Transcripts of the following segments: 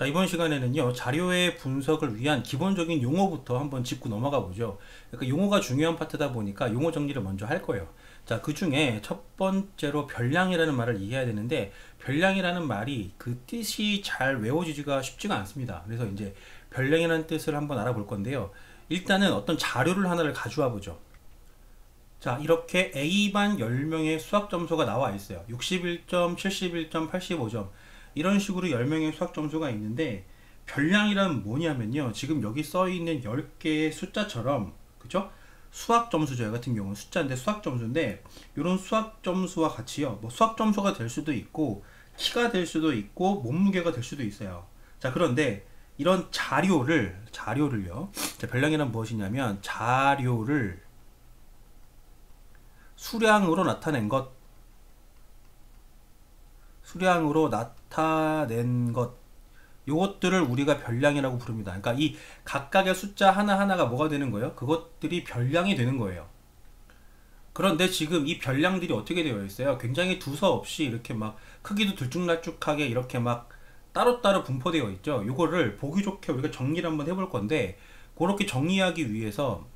자, 이번 시간에는요, 자료의 분석을 위한 기본적인 용어부터 한번 짚고 넘어가 보죠. 그러니까 용어가 중요한 파트다 보니까 용어 정리를 먼저 할 거예요. 자, 그 중에 첫 번째로 별량이라는 말을 이해해야 되는데, 별량이라는 말이 그 뜻이 잘 외워지기가 쉽지가 않습니다. 그래서 이제 별량이라는 뜻을 한번 알아볼 건데요. 일단은 어떤 자료를 하나를 가져와 보죠. 자, 이렇게 A반 10명의 수학 점수가 나와 있어요. 61점, 71점, 85점. 이런 식으로 10명의 수학 점수가 있는데, 별량이란 뭐냐면요. 지금 여기 써 있는 10개의 숫자처럼, 그죠? 수학 점수죠. 여기 같은 경우는 숫자인데 수학 점수인데, 이런 수학 점수와 같이요. 뭐 수학 점수가 될 수도 있고, 키가 될 수도 있고, 몸무게가 될 수도 있어요. 자, 그런데 이런 자료를요. 자, 별량이란 무엇이냐면, 자료를 수량으로 나타낸 것, 수량으로 나타낸 것, 요것들을 우리가 별량이라고 부릅니다. 그러니까 이 각각의 숫자 하나하나가 뭐가 되는 거예요? 그것들이 별량이 되는 거예요. 그런데 지금 이 별량들이 어떻게 되어 있어요? 굉장히 두서없이 이렇게 막 크기도 들쭉날쭉하게 이렇게 막 따로따로 분포되어 있죠. 요거를 보기 좋게 우리가 정리를 한번 해볼 건데, 그렇게 정리하기 위해서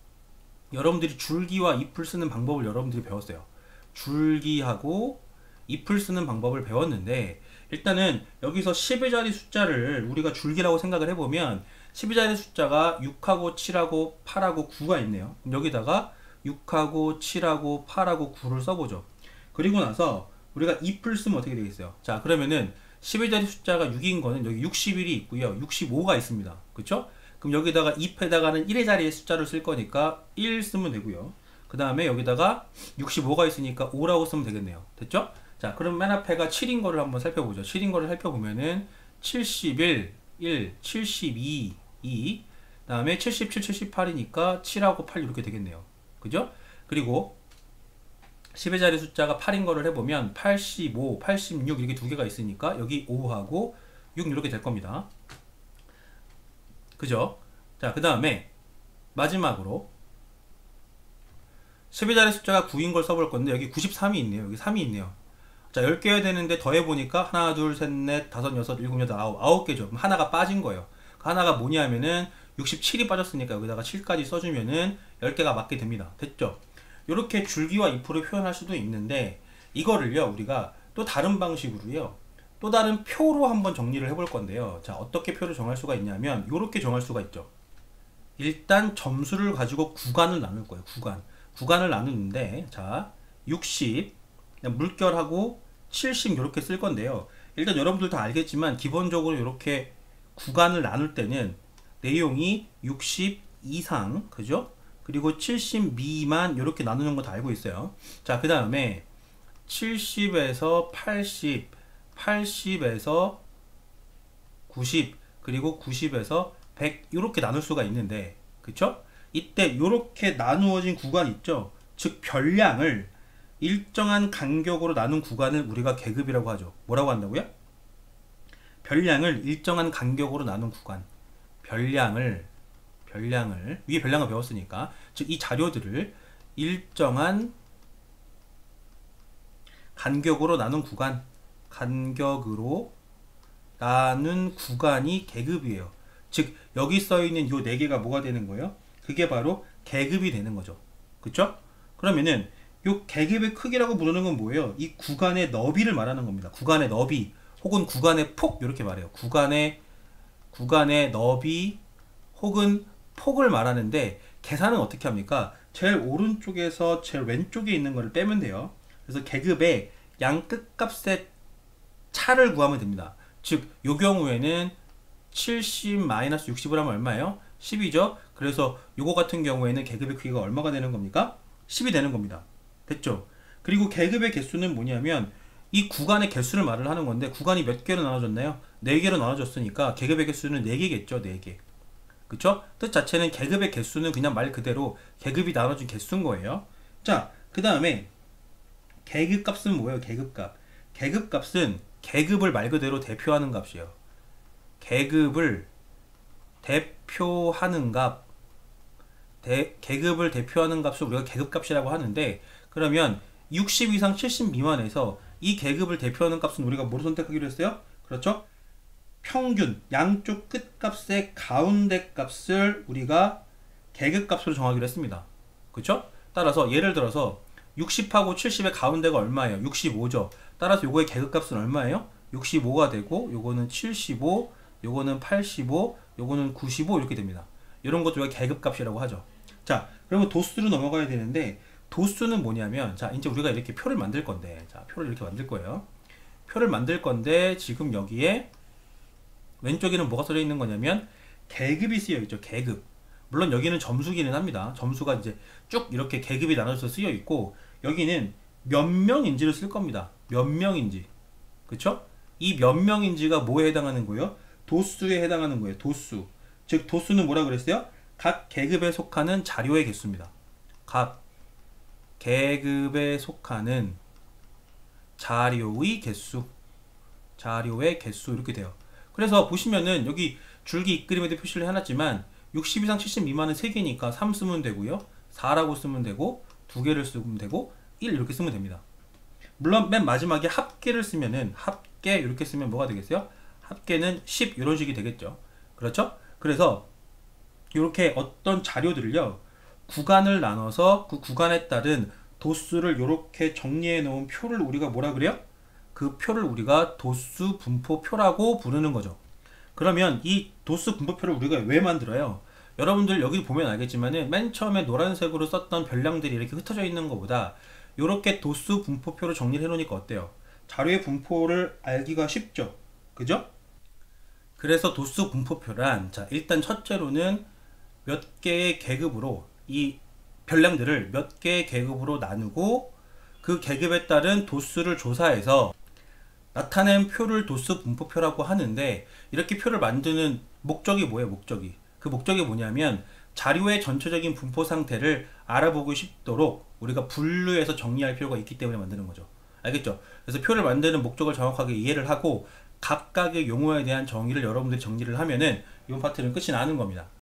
여러분들이 줄기와 잎을 쓰는 방법을 여러분들이 배웠어요. 줄기하고 잎을 쓰는 방법을 배웠는데, 일단은 여기서 10의 자리 숫자를 우리가 줄기라고 생각을 해보면 10의 자리 숫자가 6하고 7하고 8하고 9가 있네요. 여기다가 6하고 7하고 8하고 9를 써보죠. 그리고 나서 우리가 잎을 쓰면 어떻게 되겠어요? 자, 그러면은 10의 자리 숫자가 6인 거는 여기 61이 있고요. 65가 있습니다. 그쵸? 그럼 여기다가 잎에다가는 1의 자리의 숫자를 쓸 거니까 1 쓰면 되고요. 그 다음에 여기다가 65가 있으니까 5라고 쓰면 되겠네요. 됐죠? 자, 그럼 맨 앞에가 7인 거를 한번 살펴보죠. 7인 거를 살펴보면은 71, 1, 72, 2, 그 다음에 77, 78이니까 7하고 8 이렇게 되겠네요. 그죠? 그리고 10의 자리 숫자가 8인 거를 해보면 85, 86 이렇게 두 개가 있으니까 여기 5하고 6 이렇게 될 겁니다. 그죠? 자, 그 다음에 마지막으로 10의 자리 숫자가 9인 걸 써볼 건데 여기 93이 있네요. 여기 3이 있네요. 자, 10개여야 되는데 더해보니까 하나, 둘, 셋, 넷, 다섯, 여섯, 일곱, 여덟, 아홉 개죠. 그럼 하나가 빠진 거예요. 그 하나가 뭐냐면은 67이 빠졌으니까 여기다가 7까지 써주면은 10개가 맞게 됩니다. 됐죠? 이렇게 줄기와 잎으로 표현할 수도 있는데, 이거를요, 우리가 또 다른 방식으로요, 또 다른 표로 한번 정리를 해볼 건데요. 자, 어떻게 표를 정할 수가 있냐면, 이렇게 정할 수가 있죠. 일단 점수를 가지고 구간을 나눌 거예요. 구간을 나누는데, 자, 60, 물결하고 70 이렇게 쓸 건데요. 일단 여러분들 다 알겠지만 기본적으로 이렇게 구간을 나눌 때는 내용이 60 이상, 그죠? 그리고 70 미만 이렇게 나누는 거 다 알고 있어요. 자, 그 다음에 70에서 80, 80에서 90, 그리고 90에서 100 이렇게 나눌 수가 있는데, 그쵸? 이때 이렇게 나누어진 구간 있죠? 즉 별량을 일정한 간격으로 나눈 구간을 우리가 계급이라고 하죠. 뭐라고 한다고요? 별량을 일정한 간격으로 나눈 구간. 별량을 위에 별량을 배웠으니까, 즉 이 자료들을 일정한 간격으로 나눈 구간, 간격으로 나눈 구간이 계급이에요. 즉 여기 써 있는 요 네 개가 뭐가 되는 거예요? 그게 바로 계급이 되는 거죠. 그쵸? 그러면은 요 계급의 크기라고 부르는 건 뭐예요? 이 구간의 너비를 말하는 겁니다. 구간의 너비 혹은 구간의 폭 이렇게 말해요. 구간의 너비 혹은 폭을 말하는데, 계산은 어떻게 합니까? 제일 오른쪽에서 제일 왼쪽에 있는 거를 빼면 돼요. 그래서 계급의 양 끝값의 차를 구하면 됩니다. 즉, 요 경우에는 70-60을 하면 얼마예요? 10이죠? 그래서 요거 같은 경우에는 계급의 크기가 얼마가 되는 겁니까? 10이 되는 겁니다. 됐죠? 그리고 계급의 개수는 뭐냐면 이 구간의 개수를 말을 하는 건데, 구간이 몇 개로 나눠졌나요? 4개로 나눠졌으니까 계급의 개수는 4개겠죠? 4개. 그쵸? 뜻 자체는 계급의 개수는 그냥 말 그대로 계급이 나눠진 개수인 거예요. 자, 그 다음에 계급값은 뭐예요? 계급값은 계급을 말 그대로 대표하는 값이에요. 계급을 대표하는 값, 계급을 대표하는 값을 우리가 계급값이라고 하는데, 그러면 60 이상 70 미만에서 이 계급을 대표하는 값은 우리가 뭐로 선택하기로 했어요? 그렇죠? 평균 양쪽 끝값의 가운데 값을 우리가 계급값으로 정하기로 했습니다. 그쵸? 따라서 예를 들어서 60하고 70의 가운데가 얼마예요? 65죠. 따라서 요거의 계급값은 얼마예요? 65가 되고 요거는 75, 요거는 85, 요거는 95 이렇게 됩니다. 이런 것도 우리가 계급값이라고 하죠. 자, 그러면 도수로 넘어가야 되는데 도수는 뭐냐면 자, 이제 우리가 이렇게 표를 만들 건데 자, 표를 이렇게 만들 거예요. 표를 만들 건데 지금 여기에 왼쪽에는 뭐가 써져 있는 거냐면 계급이 쓰여 있죠. 계급. 물론 여기는 점수기는 합니다. 점수가 이제 쭉 이렇게 계급이 나눠서 쓰여 있고 여기는 몇 명인지를 쓸 겁니다. 몇 명인지. 그쵸? 이 몇 명인지가 뭐에 해당하는 거예요? 도수에 해당하는 거예요. 도수. 즉 도수는 뭐라 그랬어요? 각 계급에 속하는 자료의 개수입니다. 각 계급에 속하는 자료의 개수. 자료의 개수 이렇게 돼요. 그래서 보시면은 여기 줄기 잇그림에도 표시를 해놨지만 60 이상 70 미만은 3개니까 3 쓰면 되고요. 4라고 쓰면 되고 2개를 쓰면 되고 1 이렇게 쓰면 됩니다. 물론 맨 마지막에 합계를 쓰면은 합계 이렇게 쓰면 뭐가 되겠어요? 합계는 10 이런 식이 되겠죠. 그렇죠? 그래서 이렇게 어떤 자료들을요 구간을 나눠서 그 구간에 따른 도수를 이렇게 정리해 놓은 표를 우리가 뭐라 그래요? 그 표를 우리가 도수 분포표라고 부르는 거죠. 그러면 이 도수 분포표를 우리가 왜 만들어요? 여러분들 여기 보면 알겠지만은 맨 처음에 노란색으로 썼던 별량들이 이렇게 흩어져 있는 것보다 이렇게 도수 분포표로 정리를 해 놓으니까 어때요? 자료의 분포를 알기가 쉽죠. 그죠? 그래서 도수 분포표란 자 일단 첫째로는 몇 개의 계급으로 이 별량들을 몇 개의 계급으로 나누고 그 계급에 따른 도수를 조사해서 나타낸 표를 도수 분포표라고 하는데 이렇게 표를 만드는 목적이 뭐예요? 목적이. 그 목적이 뭐냐면 자료의 전체적인 분포 상태를 알아보고 싶도록 우리가 분류해서 정리할 필요가 있기 때문에 만드는 거죠. 알겠죠? 그래서 표를 만드는 목적을 정확하게 이해를 하고 각각의 용어에 대한 정의를 여러분들이 정리를 하면은 이번 파트는 끝이 나는 겁니다.